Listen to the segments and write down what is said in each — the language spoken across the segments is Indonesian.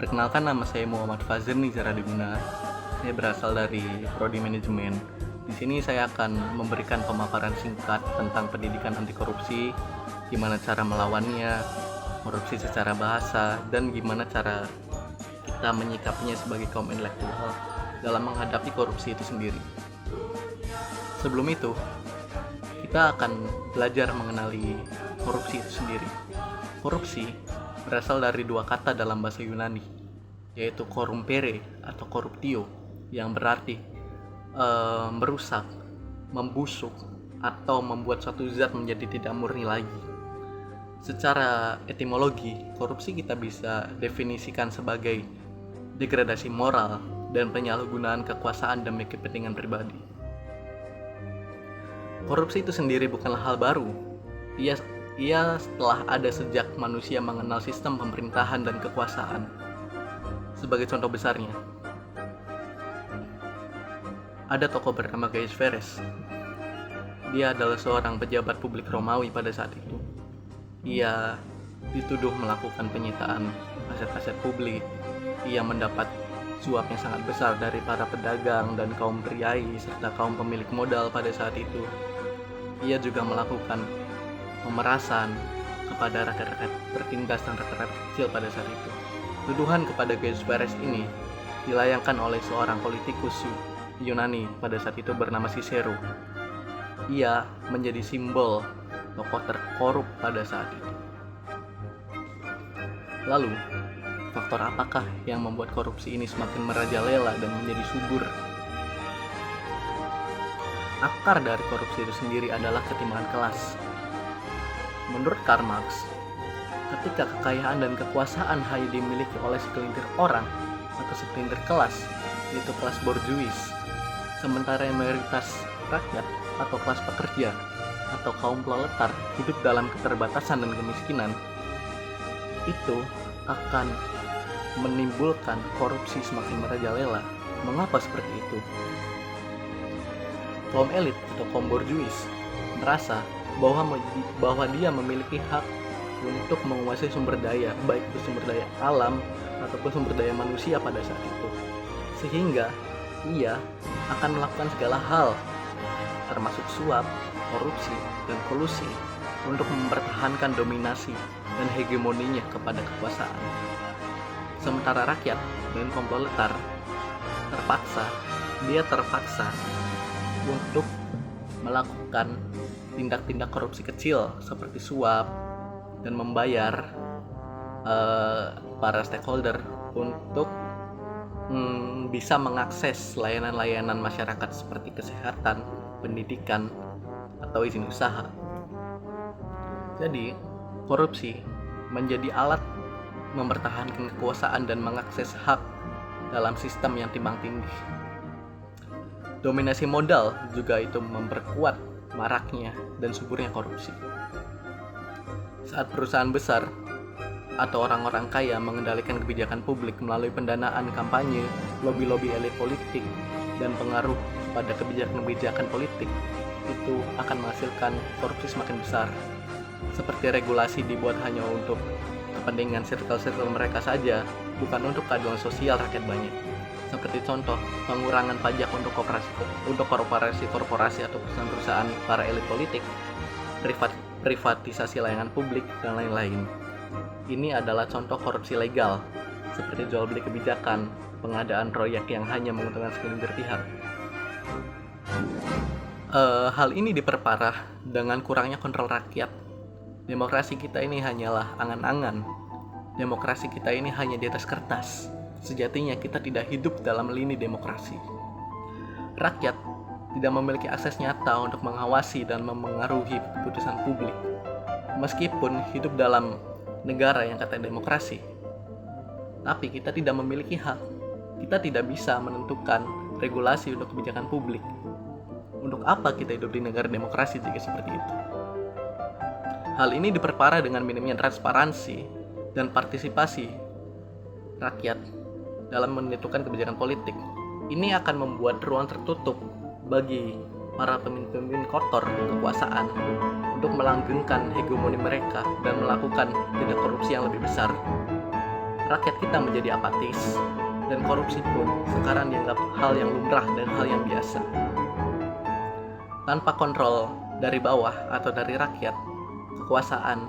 Perkenalkan, nama saya Muhammad Fazir Nizar Adiguna. Saya berasal dari Prodi Manajemen. Di sini saya akan memberikan pemaparan singkat tentang pendidikan anti korupsi, gimana cara melawannya, korupsi secara bahasa, dan gimana cara kita menyikapinya sebagai kaum intelektual dalam menghadapi korupsi itu sendiri. Sebelum itu, kita akan belajar mengenali korupsi itu sendiri. Korupsi berasal dari dua kata dalam bahasa Yunani, yaitu corrumpere atau corruptio, yang berarti merusak, membusuk, atau membuat suatu zat menjadi tidak murni lagi. Secara etimologi, korupsi kita bisa definisikan sebagai degradasi moral dan penyalahgunaan kekuasaan demi kepentingan pribadi. Korupsi itu sendiri bukanlah hal baru. Ia setelah ada sejak manusia mengenal sistem pemerintahan dan kekuasaan. Sebagai contoh besarnya, ada tokoh bernama Gaius Verres. Dia adalah seorang pejabat publik Romawi pada saat itu. Ia dituduh melakukan penyitaan aset-aset publik. Ia mendapat suap yang sangat besar dari para pedagang dan kaum priai serta kaum pemilik modal pada saat itu. Ia juga melakukan pemerasan kepada rakyat-rakyat tertindas dan rakyat-rakyat kecil pada saat itu. Tuduhan kepada Gaius Verres ini dilayangkan oleh seorang politikus Yunani pada saat itu bernama Cicero. Ia menjadi simbol tokoh terkorup pada saat itu. Lalu, faktor apakah yang membuat korupsi ini semakin merajalela dan menjadi subur? Akar dari korupsi itu sendiri adalah ketimpangan kelas. Menurut Karl Marx, ketika kekayaan dan kekuasaan hanya dimiliki oleh segelintir orang atau segelintir kelas, yaitu kelas borjuis, sementara mayoritas rakyat atau kelas pekerja atau kaum proletar hidup dalam keterbatasan dan kemiskinan, itu akan menimbulkan korupsi semakin merajalela. Mengapa seperti itu? Kaum elit atau kaum borjuis merasa bahwa dia memiliki hak untuk menguasai sumber daya, baik itu sumber daya alam ataupun sumber daya manusia pada saat itu, sehingga ia akan melakukan segala hal termasuk suap, korupsi, dan kolusi untuk mempertahankan dominasi dan hegemoninya kepada kekuasaan. Sementara rakyat dan kaum proletar terpaksa untuk melakukan tindak-tindak korupsi kecil seperti suap dan membayar para stakeholder untuk bisa mengakses layanan-layanan masyarakat seperti kesehatan, pendidikan, atau izin usaha. Jadi, korupsi menjadi alat mempertahankan kekuasaan dan mengakses hak dalam sistem yang timbang tindih. Dominasi modal juga itu memperkuat maraknya dan suburnya korupsi. Saat perusahaan besar atau orang-orang kaya mengendalikan kebijakan publik melalui pendanaan kampanye, lobi-lobi elit politik, dan pengaruh pada kebijakan-kebijakan politik, itu akan menghasilkan korupsi semakin besar. Seperti regulasi dibuat hanya untuk kepentingan circle-circle mereka saja, bukan untuk keadilan sosial rakyat banyak. Seperti contoh, pengurangan pajak untuk korporasi atau perusahaan-perusahaan para elit politik, privatisasi layanan publik, dan lain-lain. Ini adalah contoh korupsi legal, seperti jual beli kebijakan, pengadaan proyek yang hanya menguntungkan segelintir pihak. Hal ini diperparah dengan kurangnya kontrol rakyat. Demokrasi kita ini hanyalah angan-angan. Demokrasi kita ini hanya di atas kertas. Sejatinya kita tidak hidup dalam lini demokrasi. Rakyat tidak memiliki akses nyata untuk mengawasi dan memengaruhi keputusan publik. Meskipun hidup dalam negara yang katanya demokrasi, tapi kita tidak memiliki hak. Kita tidak bisa menentukan regulasi untuk kebijakan publik. Untuk apa kita hidup di negara demokrasi jika seperti itu? Hal ini diperparah dengan minimnya transparansi dan partisipasi rakyat dalam menentukan kebijakan politik. Ini akan membuat ruang tertutup bagi para pemimpin kotor kekuasaan untuk melanggengkan hegemoni mereka dan melakukan tindak korupsi yang lebih besar. rakyat kita menjadi apatis, dan korupsi pun sekarang dianggap hal yang lumrah dan hal yang biasa. Tanpa kontrol dari bawah atau dari rakyat, kekuasaan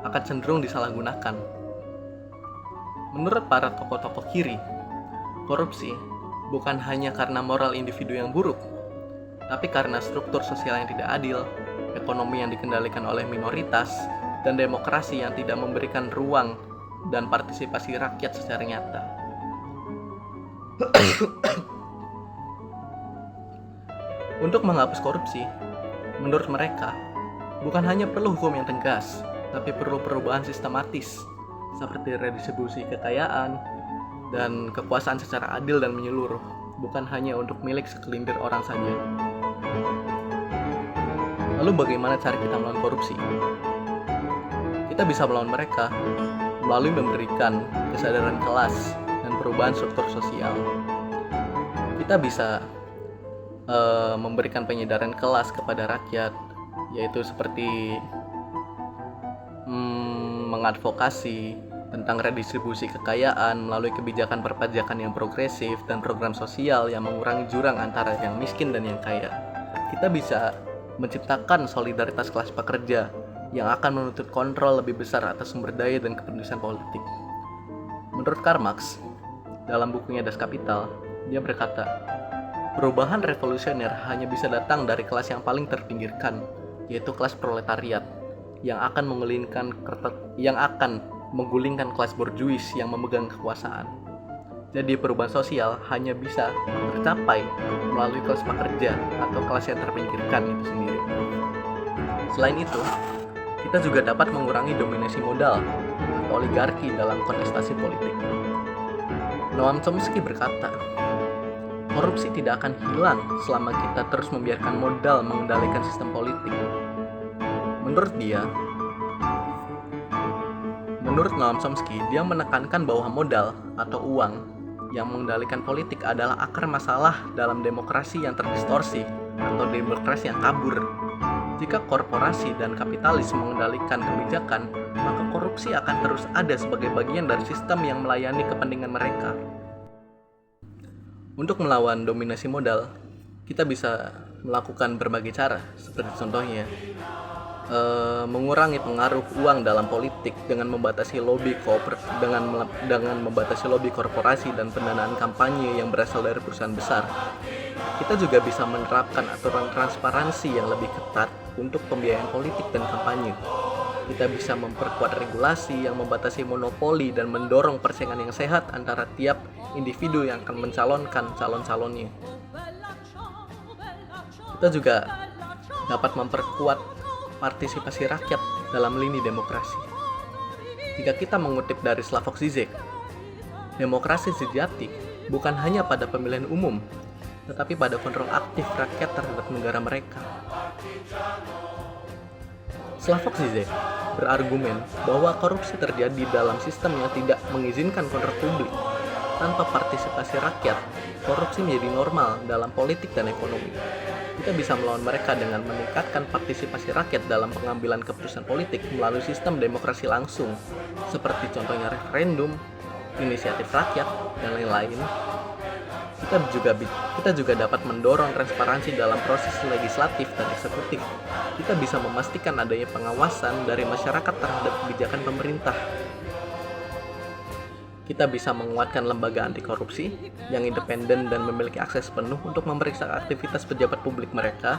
akan cenderung disalahgunakan. Menurut para tokoh-tokoh kiri, korupsi bukan hanya karena moral individu yang buruk, tapi karena struktur sosial yang tidak adil, ekonomi yang dikendalikan oleh minoritas, dan demokrasi yang tidak memberikan ruang dan partisipasi rakyat secara nyata. Untuk menghapus korupsi, menurut mereka, bukan hanya perlu hukum yang tegas, tapi perlu perubahan sistematis, seperti redistribusi kekayaan dan kekuasaan secara adil dan menyeluruh, bukan hanya untuk milik segelintir orang saja. Lalu bagaimana cara kita melawan korupsi? Kita bisa melawan mereka melalui memberikan kesadaran kelas dan perubahan struktur sosial. Kita bisa memberikan penyadaran kelas kepada rakyat, yaitu seperti mengadvokasi tentang redistribusi kekayaan melalui kebijakan perpajakan yang progresif dan program sosial yang mengurangi jurang antara yang miskin dan yang kaya. Kita bisa menciptakan solidaritas kelas pekerja yang akan menuntut kontrol lebih besar atas sumber daya dan kepentingan politik. Menurut Karl Marx, dalam bukunya Das Kapital, dia berkata, perubahan revolusioner hanya bisa datang dari kelas yang paling terpinggirkan, yaitu kelas proletariat, yang akan menggulingkan kelas borjuis yang memegang kekuasaan. Jadi perubahan sosial hanya bisa tercapai melalui kelas pekerja atau kelas yang terpinggirkan itu sendiri. Selain itu, kita juga dapat mengurangi dominasi modal atau oligarki dalam kontestasi politik. Noam Chomsky berkata, korupsi tidak akan hilang selama kita terus membiarkan modal mengendalikan sistem politik. Menurut Noam Chomsky, dia menekankan bahwa modal atau uang yang mengendalikan politik adalah akar masalah dalam demokrasi yang terdistorsi atau demokrasi yang kabur. Jika korporasi dan kapitalis mengendalikan kebijakan, maka korupsi akan terus ada sebagai bagian dari sistem yang melayani kepentingan mereka. Untuk melawan dominasi modal, kita bisa melakukan berbagai cara, seperti contohnya mengurangi pengaruh uang dalam politik dengan membatasi lobby korporasi dan pendanaan kampanye yang berasal dari perusahaan besar. Kita juga bisa menerapkan aturan transparansi yang lebih ketat untuk pembiayaan politik dan kampanye. Kita bisa memperkuat regulasi yang membatasi monopoli dan mendorong persaingan yang sehat antara tiap individu yang akan mencalonkan calon-calonnya. Kita juga dapat memperkuat partisipasi rakyat dalam lini demokrasi. Jika kita mengutip dari Slavoj Žižek, demokrasi sejati bukan hanya pada pemilihan umum, tetapi pada kontrol aktif rakyat terhadap negara mereka. Slavoj Žižek berargumen bahwa korupsi terjadi dalam sistem yang tidak mengizinkan kontrol publik. Tanpa partisipasi rakyat, korupsi menjadi normal dalam politik dan ekonomi. Kita bisa melawan mereka dengan meningkatkan partisipasi rakyat dalam pengambilan keputusan politik melalui sistem demokrasi langsung, seperti contohnya referendum, inisiatif rakyat, dan lain-lain. Kita juga dapat mendorong transparansi dalam proses legislatif dan eksekutif. Kita bisa memastikan adanya pengawasan dari masyarakat terhadap kebijakan pemerintah. Kita bisa menguatkan lembaga anti korupsi yang independen dan memiliki akses penuh untuk memeriksa aktivitas pejabat publik mereka.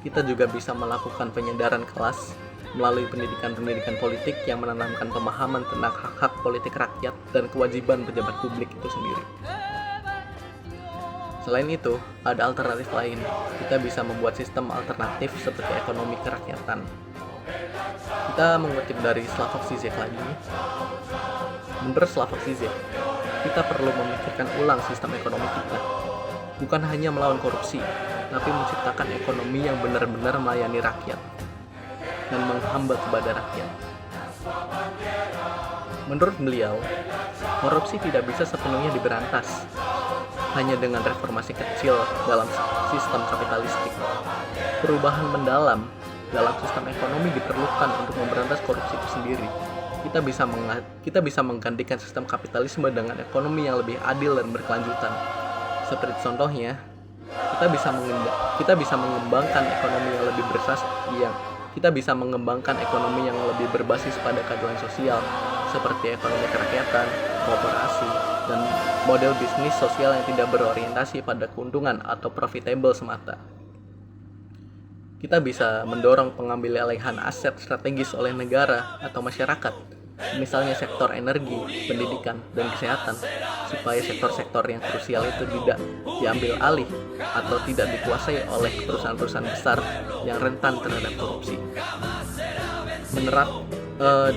Kita juga bisa melakukan penyadaran kelas melalui pendidikan politik yang menanamkan pemahaman tentang hak-hak politik rakyat dan kewajiban pejabat publik itu sendiri. Selain itu, ada alternatif lain. Kita bisa membuat sistem alternatif seperti ekonomi kerakyatan. Kita mengutip dari Slavoj Žižek lagi. Menurut Slavoj Žižek, kita perlu memikirkan ulang sistem ekonomi kita. Bukan hanya melawan korupsi, tapi menciptakan ekonomi yang benar-benar melayani rakyat dan menghamba kepada rakyat. Menurut beliau, korupsi tidak bisa sepenuhnya diberantas hanya dengan reformasi kecil dalam sistem kapitalistik. Perubahan mendalam dalam sistem ekonomi diperlukan untuk memberantas korupsi itu sendiri. kita bisa menggantikan sistem kapitalisme dengan ekonomi yang lebih adil dan berkelanjutan. Seperti contohnya, kita bisa mengembangkan ekonomi yang lebih berbasis pada keadilan sosial, seperti ekonomi kerakyatan, kooperasi, dan model bisnis sosial yang tidak berorientasi pada keuntungan atau profitable semata. Kita bisa mendorong pengambil alihan aset strategis oleh negara atau masyarakat, misalnya sektor energi, pendidikan, dan kesehatan, supaya sektor-sektor yang krusial itu tidak diambil alih atau tidak dikuasai oleh perusahaan-perusahaan besar yang rentan terhadap korupsi.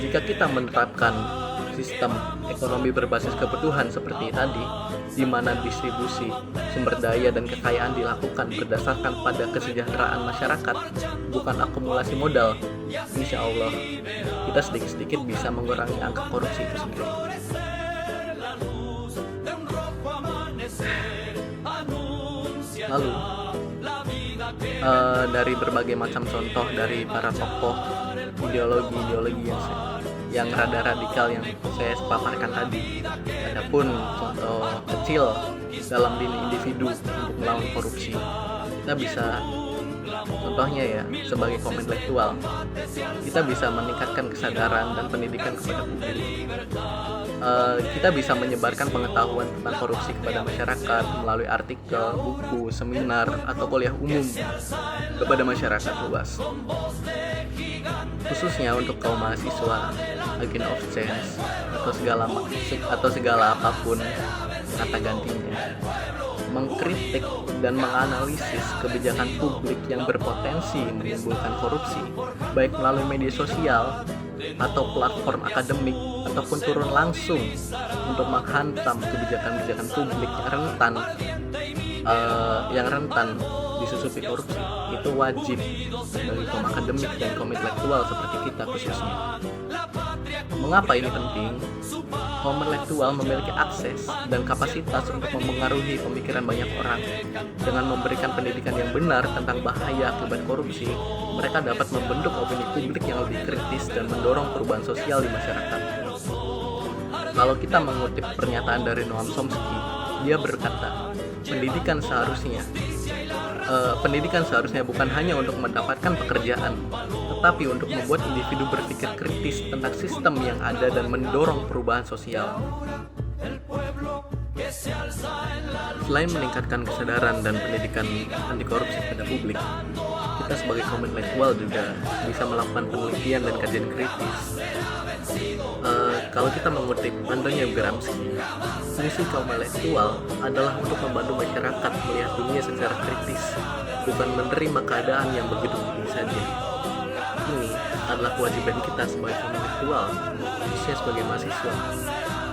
Jika kita menerapkan sistem ekonomi berbasis kebutuhan seperti tadi, di mana distribusi sumber daya dan kekayaan dilakukan berdasarkan pada kesejahteraan masyarakat, bukan akumulasi modal, insya Allah kita sedikit-sedikit bisa mengurangi angka korupsi itu sendiri. Lalu dari berbagai macam contoh dari para tokoh ideologi yang rada radikal yang saya paparkan tadi, adapun contoh kecil dalam diri individu untuk melawan korupsi, kita bisa contohnya ya sebagai kaum intelektual, kita bisa meningkatkan kesadaran dan pendidikan kepada publik. Kita bisa menyebarkan pengetahuan tentang korupsi kepada masyarakat melalui artikel, buku, seminar, atau kuliah umum kepada masyarakat luas, khususnya untuk kaum mahasiswa, agent of change, atau segala apapun kata gantinya. Mengkritik dan menganalisis kebijakan publik yang berpotensi menimbulkan korupsi, baik melalui media sosial atau platform akademik, ataupun turun langsung untuk menghantam kebijakan-kebijakan publik yang rentan disusupi korupsi, itu wajib bagi kaum akademik dan kaum intelektual seperti kita khususnya. Mengapa ini penting? Kaum intelektual memiliki akses dan kapasitas untuk memengaruhi pemikiran banyak orang. Dengan memberikan pendidikan yang benar tentang bahaya akibat korupsi, mereka dapat membentuk opini publik yang lebih kritis dan mendorong perubahan sosial di masyarakat. Kalau kita mengutip pernyataan dari Noam Chomsky, dia berkata, pendidikan seharusnya bukan hanya untuk mendapatkan pekerjaan, tetapi untuk membuat individu berpikir kritis tentang sistem yang ada dan mendorong perubahan sosial. Selain meningkatkan kesadaran dan pendidikan anti korupsi pada publik, kita sebagai kaum intelektual juga bisa melakukan penelitian dan kajian kritis. Kalau kita mengutip Antonio Gramsci, fungsi kaum intelektual adalah untuk membantu masyarakat melihat dunia secara kritis, bukan menerima keadaan yang begitu-begitu saja. Ini adalah kewajiban kita sebagai kaum intelektual, khususnya sebagai mahasiswa.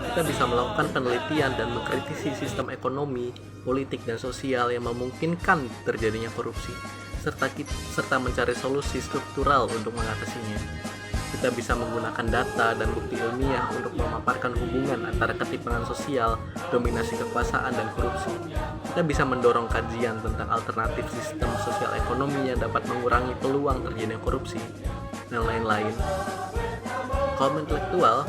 Kita bisa melakukan penelitian dan mengkritisi sistem ekonomi, politik, dan sosial yang memungkinkan terjadinya korupsi, serta mencari solusi struktural untuk mengatasinya. Kita bisa menggunakan data dan bukti ilmiah untuk memaparkan hubungan antara ketimpangan sosial, dominasi kekuasaan, dan korupsi. Kita bisa mendorong kajian tentang alternatif sistem sosial ekonomi yang dapat mengurangi peluang terjadinya korupsi, dan lain-lain. Kaum intelektual,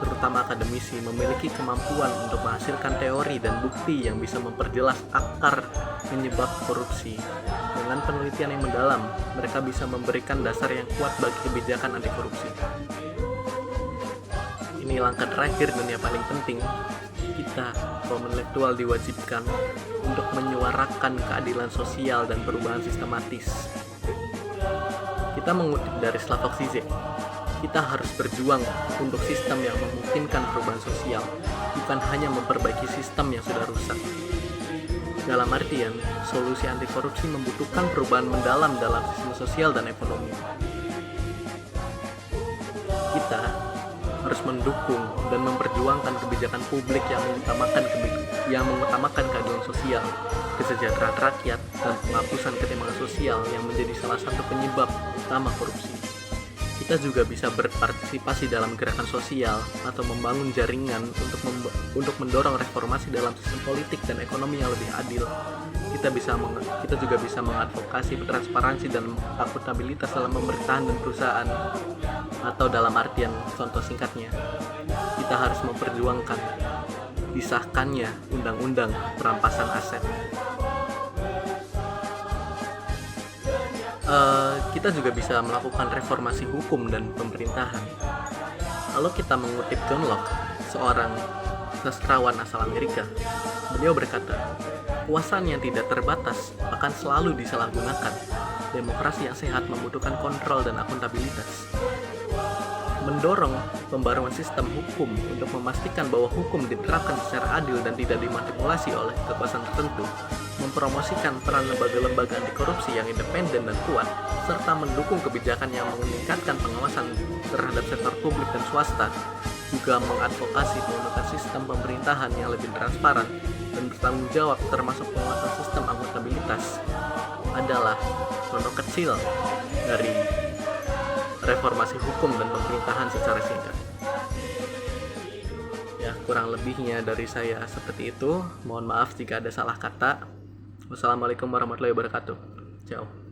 terutama akademisi, memiliki kemampuan untuk menghasilkan teori dan bukti yang bisa memperjelas akar penyebab korupsi. Dengan penelitian yang mendalam, mereka bisa memberikan dasar yang kuat bagi kebijakan anti korupsi. Ini langkah terakhir dan yang paling penting. Kita, kaum intelektual, diwajibkan untuk menyuarakan keadilan sosial dan perubahan sistematis. Kita mengutip dari Slavoj Zizek, kita harus berjuang untuk sistem yang memungkinkan perubahan sosial, bukan hanya memperbaiki sistem yang sudah rusak. Dalam artian, solusi anti korupsi membutuhkan perubahan mendalam dalam sistem sosial dan ekonomi. Kita harus mendukung dan memperjuangkan kebijakan publik yang mengutamakan keadilan sosial, kesejahteraan rakyat, dan penghapusan ketimpangan sosial yang menjadi salah satu penyebab utama korupsi. Kita juga bisa berpartisipasi dalam gerakan sosial atau membangun jaringan untuk mendorong reformasi dalam sistem politik dan ekonomi yang lebih adil. Kita juga bisa mengadvokasi transparansi dan akuntabilitas dalam pemerintahan dan perusahaan, atau dalam artian contoh singkatnya, kita harus memperjuangkan disahkannya undang-undang perampasan aset. Kita juga bisa melakukan reformasi hukum dan pemerintahan. Kalau kita mengutip John Locke, seorang sastrawan asal Amerika, beliau berkata, kekuasaan yang tidak terbatas akan selalu disalahgunakan. Demokrasi yang sehat membutuhkan kontrol dan akuntabilitas. Mendorong pembaruan sistem hukum untuk memastikan bahwa hukum diterapkan secara adil dan tidak dimanipulasi oleh kekuasaan tertentu, mempromosikan peran lembaga-lembaga anti korupsi yang independen dan kuat, serta mendukung kebijakan yang meningkatkan pengawasan terhadap sektor publik dan swasta, juga mengadvokasi pembentukan sistem pemerintahan yang lebih transparan dan bertanggung jawab, termasuk penguatan sistem akuntabilitas, adalah contoh kecil dari reformasi hukum dan pemerintahan secara singkat. Ya, kurang lebihnya dari saya seperti itu. Mohon maaf jika ada salah kata. Wassalamualaikum warahmatullahi wabarakatuh. Ciao.